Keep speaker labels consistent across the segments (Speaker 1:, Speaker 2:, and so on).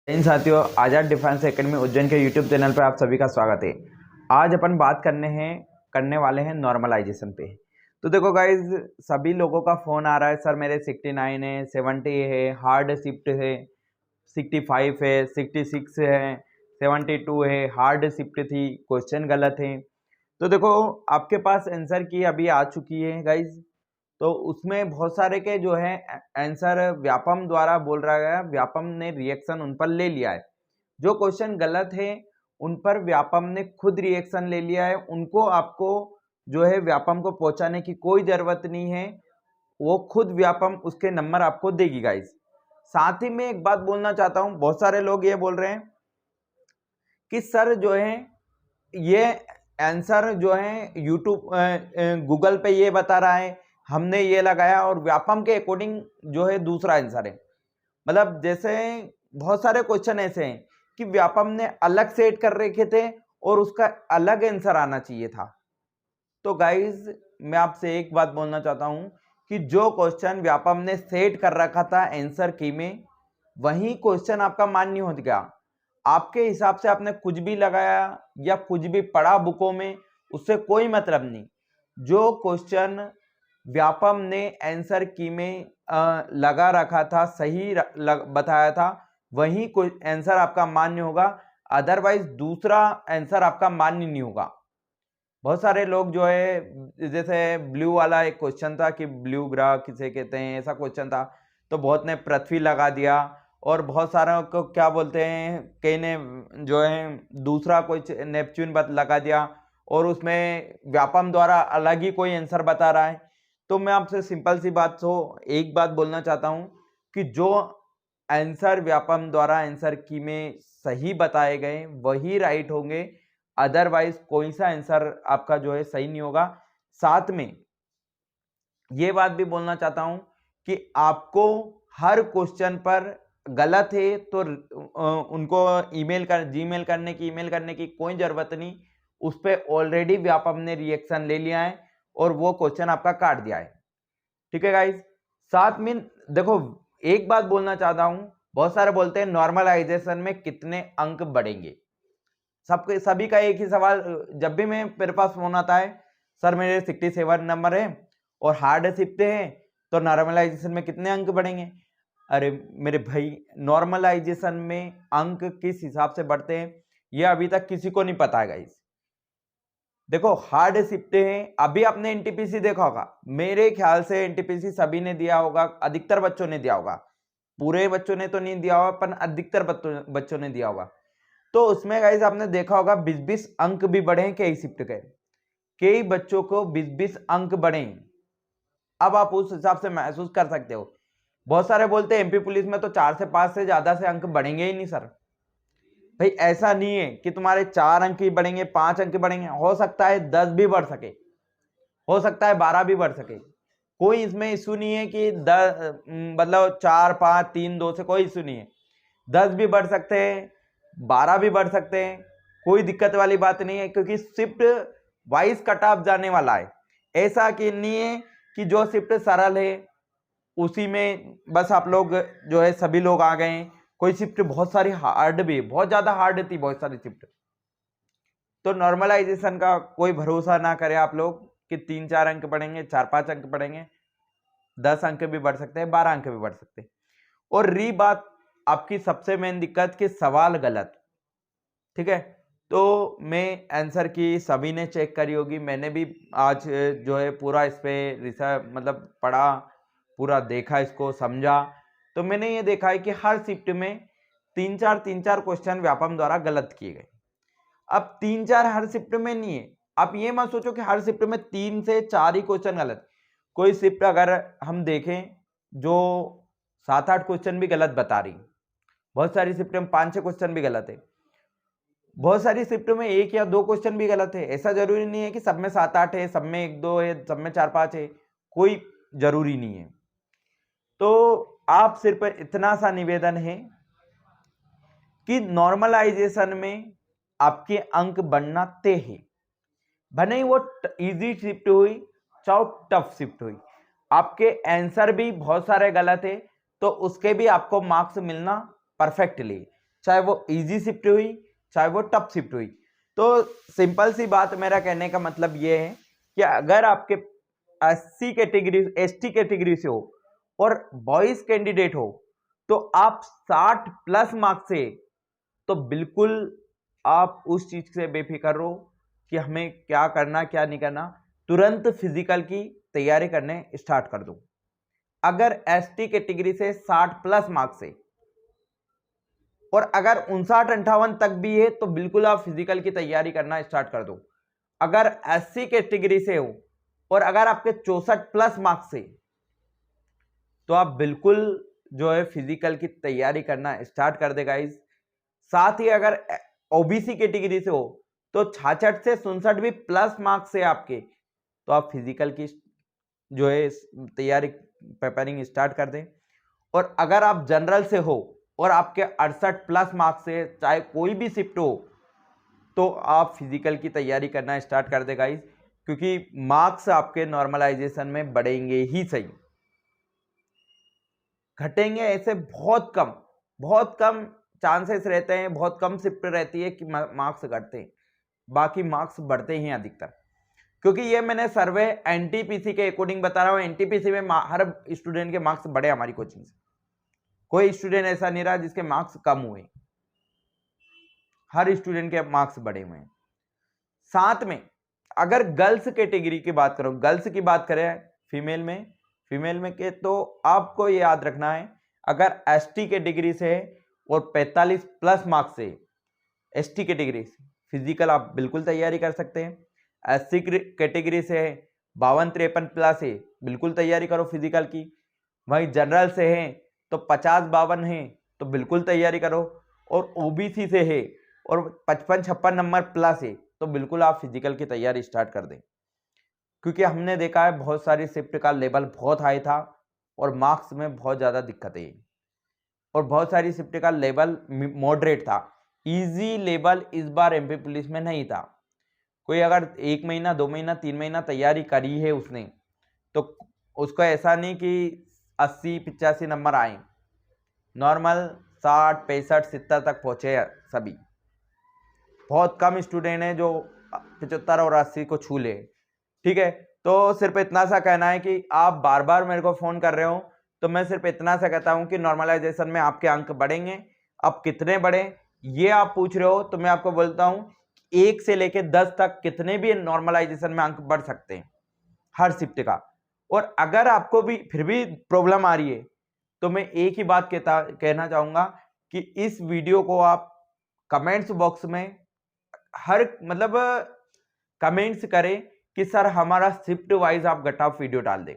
Speaker 1: इन साथियों, आज़ाद defence academy Ujjain के YouTube channel पर आप सभी का स्वागत है। आज अपन बात करने वाले हैं नॉर्मलाइजेशन पे। तो देखो गाइज, सभी लोगों का फ़ोन आ रहा है, सर मेरे 69 है, 70 है, हार्ड शिफ्ट है, 65 है, 66 है, 72 है, हार्ड शिफ्ट थी, क्वेश्चन गलत है। तो देखो, आपके पास आंसर की अभी आ चुकी है गाइज। तो उसमें बहुत सारे के जो है आंसर व्यापम द्वारा बोल रहा गया, व्यापम ने रिएक्शन उन पर ले लिया है। जो क्वेश्चन गलत है उन पर व्यापम ने खुद रिएक्शन ले लिया है। उनको आपको जो है व्यापम को पहुंचाने की कोई जरूरत नहीं है, वो खुद व्यापम उसके नंबर आपको देगी गाइज। साथ ही में एक बात बोलना चाहता हूं, बहुत सारे लोग ये बोल रहे हैं कि सर जो है ये आंसर जो है यूट्यूब गूगल पे ये बता रहा है, हमने ये लगाया और व्यापम के अकॉर्डिंग जो है दूसरा आंसर है। मतलब जैसे बहुत सारे क्वेश्चन ऐसे हैं कि व्यापम ने अलग सेट कर रखे थे और उसका अलग आंसर आना चाहिए था। तो गाइज, मैं आपसे एक बात बोलना चाहता हूं कि जो क्वेश्चन व्यापम ने सेट कर रखा था आंसर की में, वही क्वेश्चन आपका मान्य हो गया। आपके हिसाब से आपने कुछ भी लगाया या कुछ भी पढ़ा बुकों में, उससे कोई मतलब नहीं। जो क्वेश्चन व्यापम ने आंसर की में लगा रखा था, सही बताया था, वही कोई आंसर आपका मान्य होगा। अदरवाइज दूसरा आंसर आपका मान्य नहीं होगा। बहुत सारे लोग जो है, जैसे ब्लू वाला एक क्वेश्चन था कि ब्लू ग्रह किसे कहते हैं, ऐसा क्वेश्चन था, तो बहुत ने पृथ्वी लगा दिया और बहुत सारे को क्या बोलते हैं, कई ने जो है दूसरा कोई नेपच्यून लगा दिया और उसमें व्यापम द्वारा अलग ही कोई आंसर बता रहा है। तो मैं आपसे सिंपल सी बात एक बात बोलना चाहता हूं कि जो आंसर व्यापम द्वारा आंसर की में सही बताए गए वही राइट होंगे। अदरवाइज कोई सा आंसर आपका जो है सही नहीं होगा। साथ में ये बात भी बोलना चाहता हूं कि आपको हर क्वेश्चन पर गलत है तो उनको जीमेल करने की कोई जरूरत नहीं। उस पर ऑलरेडी व्यापम ने रिएक्शन ले लिया है और वो क्वेश्चन आपका काट दिया है। ठीक है गाइज। साथ में देखो, एक बात बोलना चाहता हूं, बहुत सारे बोलते हैं नॉर्मलाइजेशन में कितने अंक बढ़ेंगे। सबके सभी का एक ही सवाल, जब भी मेरे पास फोन आता है, सर मेरे 67 नंबर है और हार्ड शिफ्ट है, तो नॉर्मलाइजेशन में कितने अंक बढ़ेंगे। अरे मेरे भाई, नॉर्मलाइजेशन में अंक किस हिसाब से बढ़ते हैं ये अभी तक किसी को नहीं पता है गाइस। देखो, हार्ड शिफ्ट हैं, अभी आपने एनटीपीसी देखा होगा, मेरे ख्याल से एनटीपीसी सभी ने दिया होगा, अधिकतर बच्चों ने दिया होगा। पूरे बच्चों ने तो नहीं दिया होगा पर अधिकतर बच्चों ने दिया होगा। तो उसमें गाइस आपने देखा होगा 20-20 अंक भी बढ़े हैं कई शिफ्ट के, कई बच्चों को 20-20 अंक बढ़े। अब आप उस हिसाब से महसूस कर सकते हो। बहुत सारे बोलते हैं एमपी पुलिस में तो 4 से 5 से ज्यादा से अंक बढ़ेंगे ही नहीं सर। भाई ऐसा नहीं है कि तुम्हारे 4 अंक ही बढ़ेंगे, 5 अंक बढ़ेंगे, हो सकता है 10 भी बढ़ सके, हो सकता है 12 भी बढ़ सके। कोई इसमें इशू नहीं है कि 10 मतलब 4 5 3 2 से कोई इशू नहीं है। 10 भी बढ़ सकते हैं, 12 भी बढ़ सकते हैं, कोई दिक्कत वाली बात नहीं है, क्योंकि शिफ्ट वाइज कट ऑफ जाने वाला है। ऐसा कि नहीं है कि जो शिफ्ट सरल है उसी में बस आप लोग जो है सभी लोग आ गए हैं। कोई शिफ्ट बहुत सारी हार्ड भी, बहुत ज्यादा हार्ड थी बहुत सारी शिफ्ट। तो नॉर्मलाइजेशन का कोई भरोसा ना करें आप लोग कि 3-4 अंक बढ़ेंगे, 4-5 अंक बढ़ेंगे। 10 अंक भी बढ़ सकते हैं, 12 अंक भी बढ़ सकते हैं। और री बात आपकी सबसे मेन दिक्कत कि सवाल गलत। ठीक है, तो मैं आंसर की सभी ने चेक करी होगी, मैंने भी आज जो है पूरा इस पे रिसर्च मतलब पढ़ा, पूरा देखा, इसको समझा। तो मैंने ये देखा है कि हर शिफ्ट में 3-4 क्वेश्चन व्यापम द्वारा गलत किए गए। अब 3-4 हर शिफ्ट में नहीं है, आप ये मत सोचो कि हर शिफ्ट में 3 से 4 ही क्वेश्चन गलत। कोई शिफ्ट अगर हम देखें जो 7-8 क्वेश्चन भी गलत बता रही, बहुत सारी शिफ्ट में 5-6 क्वेश्चन भी गलत है, बहुत सारी शिफ्ट में 1 या 2 क्वेश्चन भी गलत है। ऐसा जरूरी नहीं है कि सब में 7-8 है, सब में 1-2 है, सब में 4-5 है, कोई जरूरी नहीं है। तो आप सिर्फ इतना सा निवेदन है कि नॉर्मलाइजेशन में आपके अंक बढ़ना तय है, भले ही वो इजी शिफ्ट हुई चाहे टफ शिफ्ट हुई। आपके आंसर भी बहुत सारे गलत है तो उसके भी आपको मार्क्स मिलना परफेक्टली। चाहे वो इजी शिफ्ट हुई चाहे वो टफ शिफ्ट हुई। तो सिंपल सी बात, मेरा कहने का मतलब ये है कि अगर आपके एससी कैटेगरी एसटी कैटेगरी से हो और बॉयज कैंडिडेट हो तो आप 60 प्लस मार्क्स से, तो बिल्कुल आप उस चीज से बेफिक्र हो कि हमें क्या करना क्या नहीं करना, तुरंत फिजिकल की तैयारी करने स्टार्ट कर दो। अगर एसटी कैटेगरी से 60 प्लस मार्क्स से और अगर 59-58 तक भी है तो बिल्कुल आप फिजिकल की तैयारी करना स्टार्ट कर दो। अगर एससी कैटेगरी से हो और अगर आपके 64 प्लस मार्क्स से, तो आप बिल्कुल जो है फिजिकल की तैयारी करना स्टार्ट कर दे गाइस। साथ ही अगर ओबीसी कैटेगरी से हो तो 66 से 67 भी प्लस मार्क्स से आपके, तो आप फिजिकल की जो है तैयारी प्रिपेयरिंग स्टार्ट कर दें। और अगर आप जनरल से हो और आपके 68 प्लस मार्क्स से चाहे कोई भी शिफ्ट हो, तो आप फिजिकल की तैयारी करना स्टार्ट कर दे गाइस, क्योंकि मार्क्स आपके नॉर्मलाइजेशन में बढ़ेंगे ही सही, घटेंगे ऐसे बहुत कम चांसेस रहते हैं, बहुत कम शिफ्ट रहती है कि मार्क्स घटते हैं, बाकी मार्क्स बढ़ते ही अधिकतर। क्योंकि ये मैंने सर्वे एनटीपीसी के अकॉर्डिंग बता रहा हूँ। एनटीपीसी में हर स्टूडेंट के मार्क्स बढ़े हमारी कोचिंग से, कोई स्टूडेंट ऐसा नहीं रहा जिसके मार्क्स कम हुए, हर स्टूडेंट के मार्क्स बढ़े हुए हैं। साथ में अगर गर्ल्स कैटेगरी की बात करो, गर्ल्स की बात करें फीमेल में के, तो आपको ये याद रखना है, अगर एसटी कैटेगरी से और 45 प्लस मार्क्स से एसटी कैटेगरी से फिजिकल आप बिल्कुल तैयारी कर सकते हैं। एससी कैटेगरी से 52-53 प्लस है, बिल्कुल तैयारी करो फिजिकल की। वहीं जनरल से है तो 50-52 है तो बिल्कुल तैयारी करो। और ओबीसी से है और 55-56 नंबर प्लस है तो बिल्कुल आप फिजिकल की तैयारी स्टार्ट कर दें, क्योंकि हमने देखा है बहुत सारी शिफ्ट का लेवल बहुत हाई था और मार्क्स में बहुत ज़्यादा दिक्कतें, और बहुत सारी शिफ्ट का लेवल मॉडरेट था। इजी लेवल इस बार एमपी पुलिस में नहीं था। कोई अगर 1 महीना 2 महीना 3 महीना तैयारी करी है उसने, तो उसको ऐसा नहीं कि 80-85 नंबर आए, नॉर्मल 60 65 70 तक पहुंचे सभी। बहुत कम स्टूडेंट हैं जो 75 और 80 को छू ले। ठीक है, तो सिर्फ इतना सा कहना है कि आप बार बार मेरे को फोन कर रहे हो, तो मैं सिर्फ इतना सा कहता हूं कि नॉर्मलाइजेशन में आपके अंक बढ़ेंगे। अब कितने बढ़े ये आप पूछ रहे हो, तो मैं आपको बोलता हूं 1 से लेके 10 तक कितने भी नॉर्मलाइजेशन में अंक बढ़ सकते हैं हर शिफ्ट का। और अगर आपको भी फिर भी प्रॉब्लम आ रही है, तो मैं एक ही बात कहना चाहूंगा कि इस वीडियो को आप कमेंट्स बॉक्स में मतलब कमेंट्स करें कि सर हमारा शिफ्ट वाइज आप कट ऑफ वीडियो डाल दें।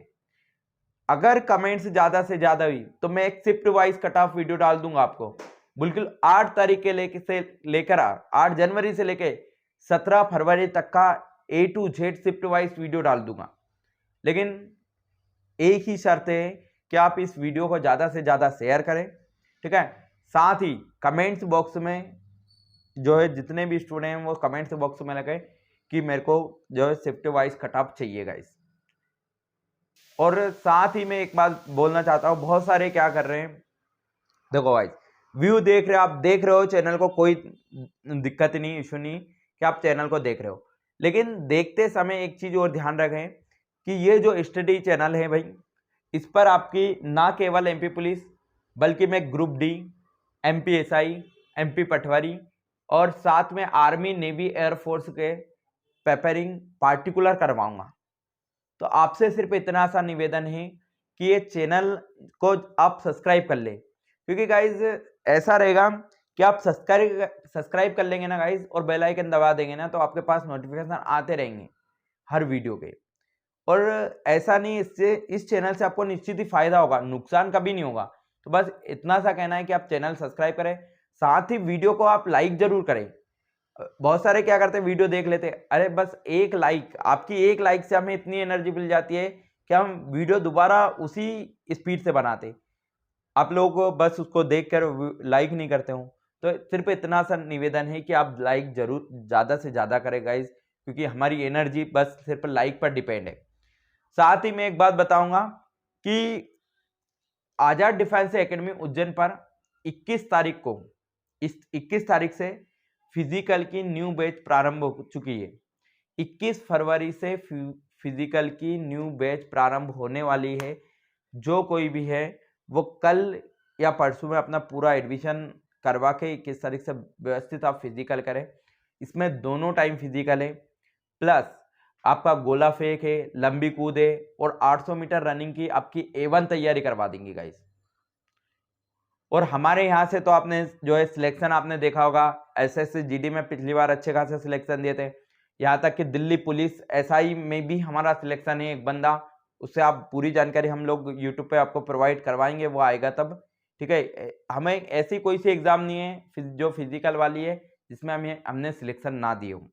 Speaker 1: अगर कमेंट्स ज्यादा से ज्यादा हुई तो मैं एक shift wise cut off video डाल दूंगा आपको, बिल्कुल 8 तारीख के लेकर 8 जनवरी से लेकर 17 फरवरी तक का A to Z shift wise video डाल दूंगा। लेकिन एक ही शर्त है कि आप इस वीडियो को ज्यादा से ज्यादा शेयर करें, ठीक है। साथ ही कमेंट्स बॉक्स में जो है जितने भी स्टूडेंट हैं वो कमेंट्स बॉक्स में लगे कि मेरे को जो है शिफ्ट वाइज कट ऑफ चाहिए गाइस। और साथ ही मैं एक बात बोलना चाहता हूँ, बहुत सारे क्या कर रहे हैं, देखो गाइस व्यू देख रहे हो, आप देख रहे हो चैनल को, कोई दिक्कत नहीं, इशू नहीं कि आप चैनल को देख रहे हो, लेकिन देखते समय एक चीज और ध्यान रखें कि ये जो स्टडी चैनल है भाई, इस पर आपकी ना केवल एमपी पुलिस बल्कि मैं group D, MP SI, MP Patwari और साथ में आर्मी नेवी एयरफोर्स के पेपरिंग पार्टिकुलर करवाऊंगा। तो आपसे सिर्फ इतना सा निवेदन है कि ये चैनल को आप सब्सक्राइब कर ले, क्योंकि गाइज ऐसा रहेगा कि आप सब्सक्राइब कर लेंगे ना गाइज और बेल आइकन दबा देंगे ना, तो आपके पास नोटिफिकेशन आते रहेंगे हर वीडियो के। और ऐसा नहीं, इससे इस चैनल से आपको निश्चित ही फायदा होगा, नुकसान कभी नहीं होगा। तो बस इतना सा कहना है कि आप चैनल सब्सक्राइब करें, साथ ही वीडियो को आप लाइक जरूर करें। बहुत सारे क्या करते हैं, वीडियो देख लेते हैं, अरे बस एक लाइक, आपकी एक लाइक से हमें इतनी एनर्जी मिल जाती है कि हम वीडियो दोबारा उसी स्पीड से बनाते। आप लोग बस उसको देख कर लाइक नहीं करते हो, तो सिर्फ इतना सा निवेदन है कि आप लाइक जरूर ज़्यादा से ज़्यादा करें गाइज, क्योंकि हमारी एनर्जी बस सिर्फ लाइक पर डिपेंड है। साथ ही मैं एक बात बताऊंगा कि आजाद डिफेंस एकेडमी उज्जैन पर 21 तारीख को इस 21 तारीख से फिजिकल की न्यू बैच प्रारंभ हो चुकी है। 21 फरवरी से फिजिकल की न्यू बैच प्रारंभ होने वाली है। जो कोई भी है वो कल या परसों में अपना पूरा एडमिशन करवा के 21 तारीख से व्यवस्थित आप फिजिकल करें। इसमें दोनों टाइम फिजिकल है, प्लस आपका गोला फेंक है, लंबी कूद है और 800 मीटर रनिंग की आपकी A1 तैयारी करवा देंगे गाइस। और हमारे यहाँ से तो आपने जो है सिलेक्शन आपने देखा होगा, एसएससी जीडी में पिछली बार अच्छे खासे सिलेक्शन दिए थे। यहाँ तक कि दिल्ली पुलिस एसआई में भी हमारा सिलेक्शन है एक बंदा, उससे आप पूरी जानकारी हम लोग यूट्यूब पे आपको प्रोवाइड करवाएंगे, वो आएगा तब, ठीक है। हमें ऐसी कोई सी एग्जाम नहीं है जो फिजिकल वाली है जिसमें हमने सिलेक्शन ना दिए हो।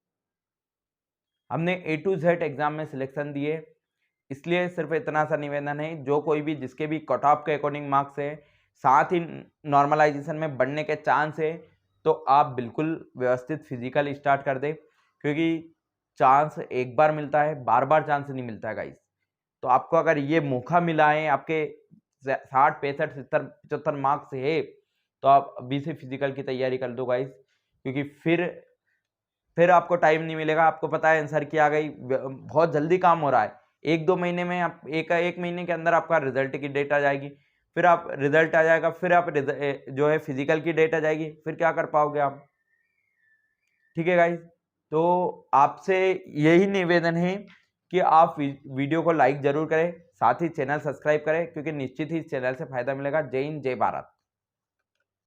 Speaker 1: हमने A to Z एग्जाम में सिलेक्शन दिए, इसलिए सिर्फ इतना सा निवेदन है, जो कोई भी जिसके भी कट ऑफ के अकॉर्डिंग मार्क्स है, साथ ही नॉर्मलाइजेशन में बढ़ने के चांस है, तो आप बिल्कुल व्यवस्थित फिजिकल स्टार्ट कर दें, क्योंकि चांस एक बार मिलता है, बार बार चांस नहीं मिलता है गाइस। तो आपको अगर ये मौका मिला है, आपके 60, 65, 70, 75 मार्क्स है, तो आप अभी से फिजिकल की तैयारी कर दो गाइस, क्योंकि फिर आपको टाइम नहीं मिलेगा। आपको पता है आंसर की आ गई, बहुत जल्दी काम हो रहा है। 1-2 महीने में आप एक महीने के अंदर आपका रिजल्ट की डेट आ जाएगी, फिर आप रिजल्ट आ जाएगा, फिर आप जो है फिजिकल की डेट आ जाएगी, फिर क्या कर पाओगे आप, ठीक है गाइस। तो आपसे यही निवेदन है कि आप वीडियो को लाइक जरूर करें, साथ ही चैनल सब्सक्राइब करें, क्योंकि निश्चित ही इस चैनल से फायदा मिलेगा। जय हिंद, जय भारत।